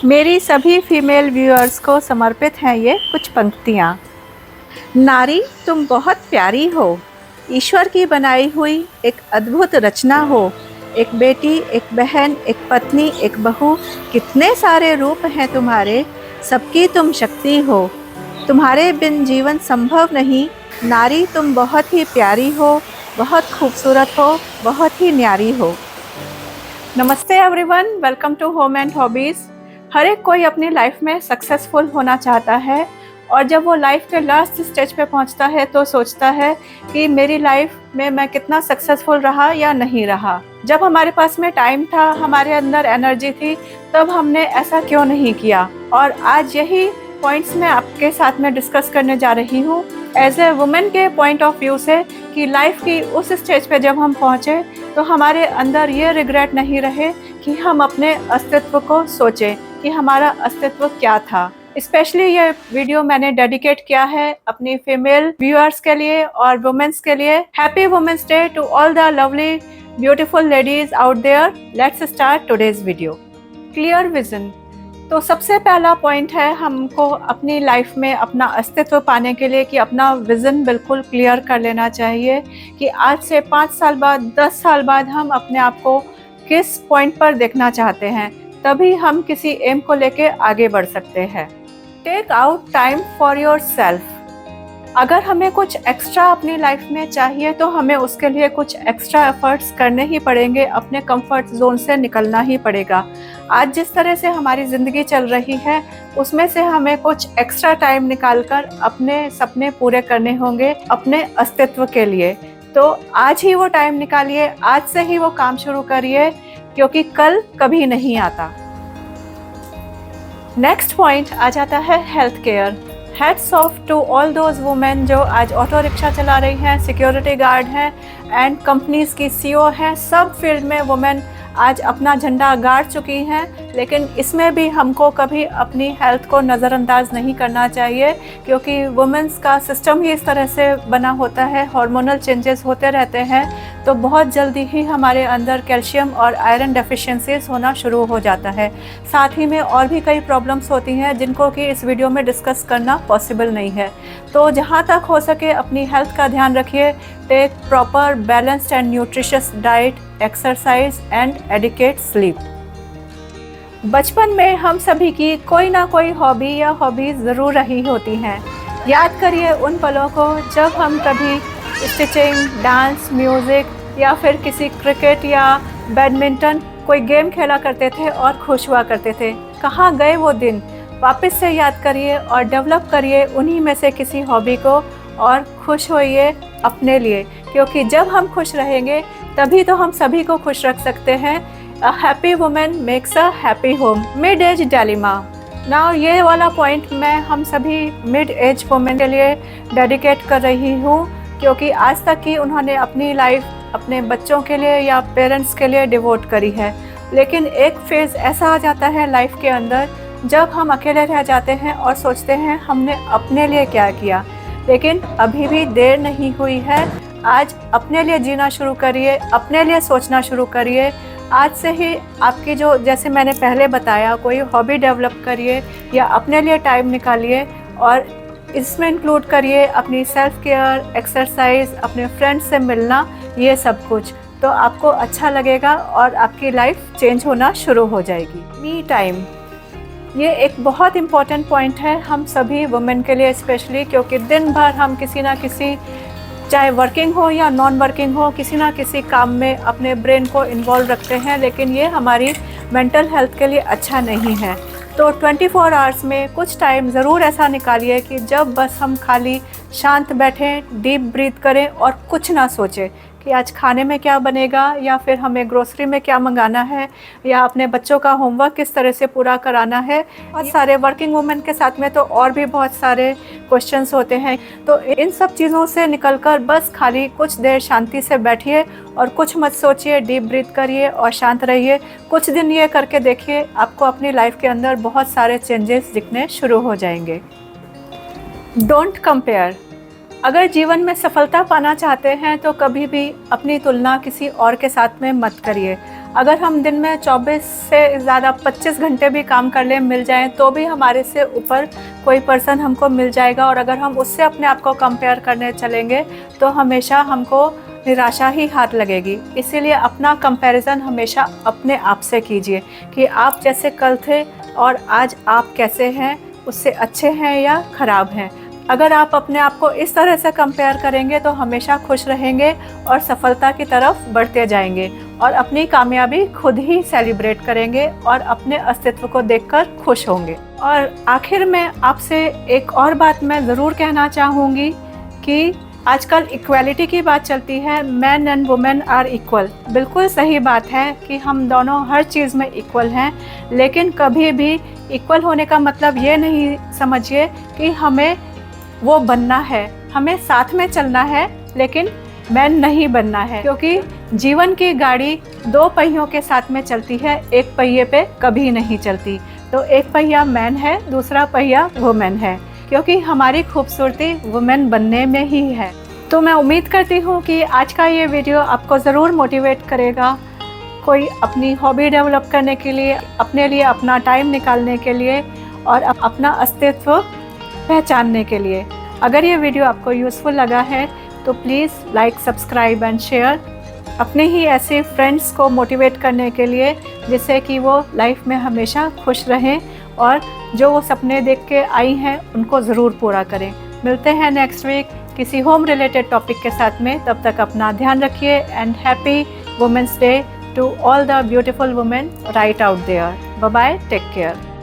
मेरी सभी female viewers को समर्पित हैं ये कुछ पंक्तियाँ। नारी तुम बहुत प्यारी हो, ईश्वर की बनाई हुई एक अद्भुत रचना हो। एक बेटी, एक बहन, एक पत्नी, एक बहू, कितने सारे रूप हैं तुम्हारे, सबकी तुम शक्ति हो। तुम्हारे बिन जीवन संभव नहीं। नारी तुम बहुत ही प्यारी हो, बहुत खूबसूरत हो, बहुत ही न्यारी हो। नमस्ते everyone, welcome to Home and Hobbies. हर एक कोई अपनी लाइफ में सक्सेसफुल होना चाहता है और जब वो लाइफ के लास्ट स्टेज पे पहुंचता है तो सोचता है कि मेरी लाइफ में मैं कितना सक्सेसफुल रहा या नहीं रहा। जब हमारे पास में टाइम था, हमारे अंदर एनर्जी थी, तब हमने ऐसा क्यों नहीं किया। और आज यही पॉइंट्स मैं आपके साथ में डिस्कस करने जा रही हूँ एज ए वुमेन के पॉइंट ऑफ व्यू से कि लाइफ की उस स्टेज पे जब हम पहुँचे तो हमारे अंदर ये रिग्रेट नहीं रहे कि हम अपने अस्तित्व को सोचें कि हमारा अस्तित्व क्या था। स्पेशली ये वीडियो मैंने डेडिकेट किया है अपनी फीमेल व्यूअर्स के लिए और वुमेन्स के लिए। Happy women's day to all the lovely beautiful ladies out there. Let's start today's video. Clear vision. तो सबसे पहला पॉइंट है हमको अपनी लाइफ में अपना अस्तित्व पाने के लिए कि अपना विज़न बिल्कुल क्लियर कर लेना चाहिए कि आज से 5 साल बाद, 10 साल बाद हम अपने आप को किस पॉइंट पर देखना चाहते हैं, तभी हम किसी एम को लेके आगे बढ़ सकते हैं। Take out time for yourself. अगर हमें कुछ एक्स्ट्रा अपनी लाइफ में चाहिए तो हमें उसके लिए कुछ एक्स्ट्रा एफर्ट्स करने ही पड़ेंगे, अपने कंफर्ट जोन से निकलना ही पड़ेगा। आज जिस तरह से हमारी ज़िंदगी चल रही है उसमें से हमें कुछ एक्स्ट्रा टाइम निकालकर अपने सपने पूरे करने होंगे अपने अस्तित्व के लिए। तो आज ही वो टाइम निकालिए, आज से ही वो काम शुरू करिए, क्योंकि कल कभी नहीं आता। नेक्स्ट पॉइंट आ जाता है health care. Hats off to all those women जो आज ऑटो रिक्शा चला रही हैं, सिक्योरिटी गार्ड हैं एंड कंपनीज की सीईओ हैं। सब फील्ड में वुमेन आज अपना झंडा गाड़ चुकी हैं, लेकिन इसमें भी हमको कभी अपनी हेल्थ को नज़रअंदाज नहीं करना चाहिए, क्योंकि वुमेन्स का सिस्टम ही इस तरह से बना होता है, हार्मोनल चेंजेस होते रहते हैं, तो बहुत जल्दी ही हमारे अंदर कैल्शियम और आयरन डेफिशिएंसीज होना शुरू हो जाता है। साथ ही में और भी कई प्रॉब्लम्स होती हैं जिनको कि इस वीडियो में डिस्कस करना पॉसिबल नहीं है। तो जहाँ तक हो सके अपनी हेल्थ का ध्यान रखिए। Take proper balanced and nutritious diet, exercise and adequate sleep. बचपन में हम सभी की कोई ना कोई हॉबी या हॉबीज़ ज़रूर रही होती हैं। याद करिए उन पलों को जब हम कभी स्टिचिंग, डांस, म्यूज़िक या फिर किसी क्रिकेट या बैडमिंटन कोई गेम खेला करते थे और खुश हुआ करते थे। कहाँ गए वो दिन? वापस से याद करिए और डेवलप करिए उन्हीं में से किसी हॉबी को और खुश होइए अपने लिए, क्योंकि जब हम खुश रहेंगे तभी तो हम सभी को खुश रख सकते हैं। A happy women makes a happy home. Mid age dilemma. Now ये वाला पॉइंट मैं हम सभी मिड एज वुमेन के लिए डेडिकेट कर रही हूँ, क्योंकि आज तक की उन्होंने अपनी लाइफ अपने बच्चों के लिए या पेरेंट्स के लिए डिवोट करी है, लेकिन एक फेज़ ऐसा आ जाता है लाइफ के अंदर जब हम अकेले रह जाते हैं और सोचते हैं हमने अपने लिए क्या किया। लेकिन अभी भी देर नहीं हुई है। आज अपने लिए जीना शुरू करिए, अपने लिए सोचना शुरू करिए। आज से ही आपकी जो, जैसे मैंने पहले बताया, कोई हॉबी डेवलप करिए या अपने लिए टाइम निकालिए और इसमें इंक्लूड करिए अपनी सेल्फ केयर, एक्सरसाइज, अपने फ्रेंड्स से मिलना, ये सब कुछ। तो आपको अच्छा लगेगा और आपकी लाइफ चेंज होना शुरू हो जाएगी। मी टाइम, ये एक बहुत इम्पॉर्टेंट पॉइंट है हम सभी वुमेन के लिए स्पेशली, क्योंकि दिन भर हम किसी ना किसी, चाहे वर्किंग हो या नॉन वर्किंग हो, किसी ना किसी काम में अपने ब्रेन को इन्वॉल्व रखते हैं, लेकिन ये हमारी मेंटल हेल्थ के लिए अच्छा नहीं है। तो 24 आवर्स में कुछ टाइम ज़रूर ऐसा निकालिए कि जब बस हम खाली शांत बैठें, डीप ब्रीथ करें और कुछ ना सोचें कि आज खाने में क्या बनेगा या फिर हमें ग्रोसरी में क्या मंगाना है या अपने बच्चों का होमवर्क किस तरह से पूरा कराना है। बहुत सारे वर्किंग वुमेन के साथ में तो और भी बहुत सारे क्वेश्चंस होते हैं। तो इन सब चीज़ों से निकलकर बस खाली कुछ देर शांति से बैठिए और कुछ मत सोचिए, डीप ब्रीथ करिए और शांत रहिए। कुछ दिन ये करके देखिए, आपको अपनी लाइफ के अंदर बहुत सारे चेंजेस दिखने शुरू हो जाएंगे। Don't compare. अगर जीवन में सफलता पाना चाहते हैं तो कभी भी अपनी तुलना किसी और के साथ में मत करिए। अगर हम दिन में 24 से ज़्यादा 25 घंटे भी काम कर लें, मिल जाएं, तो भी हमारे से ऊपर कोई पर्सन हमको मिल जाएगा। और अगर हम उससे अपने आप को कंपेयर करने चलेंगे तो हमेशा हमको निराशा ही हाथ लगेगी। इसीलिए अपना कंपैरिजन हमेशा अपने आप से कीजिए कि आप जैसे कल थे और आज आप कैसे हैं, उससे अच्छे हैं या ख़राब हैं। अगर आप अपने आप को इस तरह से कंपेयर करेंगे तो हमेशा खुश रहेंगे और सफलता की तरफ बढ़ते जाएंगे और अपनी कामयाबी खुद ही सेलिब्रेट करेंगे और अपने अस्तित्व को देखकर खुश होंगे। और आखिर में आपसे एक और बात मैं ज़रूर कहना चाहूँगी कि आजकल इक्वालिटी की बात चलती है, man and women are equal. बिल्कुल सही बात है कि हम दोनों हर चीज़ में इक्वल हैं, लेकिन कभी भी इक्वल होने का मतलब ये नहीं समझिए कि हमें वो बनना है। हमें साथ में चलना है लेकिन मैन नहीं बनना है, क्योंकि जीवन की गाड़ी दो पहियों के साथ में चलती है, एक पहिए पे कभी नहीं चलती। तो एक पहिया मैन है, दूसरा पहिया वुमेन है, क्योंकि हमारी खूबसूरती वुमेन बनने में ही है। तो मैं उम्मीद करती हूँ कि आज का ये वीडियो आपको ज़रूर मोटिवेट करेगा, कोई अपनी हॉबी डेवलप करने के लिए, अपने लिए अपना टाइम निकालने के लिए और अपना अस्तित्व पहचानने के लिए। अगर ये वीडियो आपको यूज़फुल लगा है तो please like, subscribe and share अपने ही ऐसे फ्रेंड्स को मोटिवेट करने के लिए, जिससे कि वो लाइफ में हमेशा खुश रहें और जो वो सपने देख के आई हैं उनको ज़रूर पूरा करें। मिलते हैं नेक्स्ट वीक किसी होम रिलेटेड टॉपिक के साथ में। तब तक अपना ध्यान रखिए and happy women's day to all the beautiful women right out there. Bye bye, take care.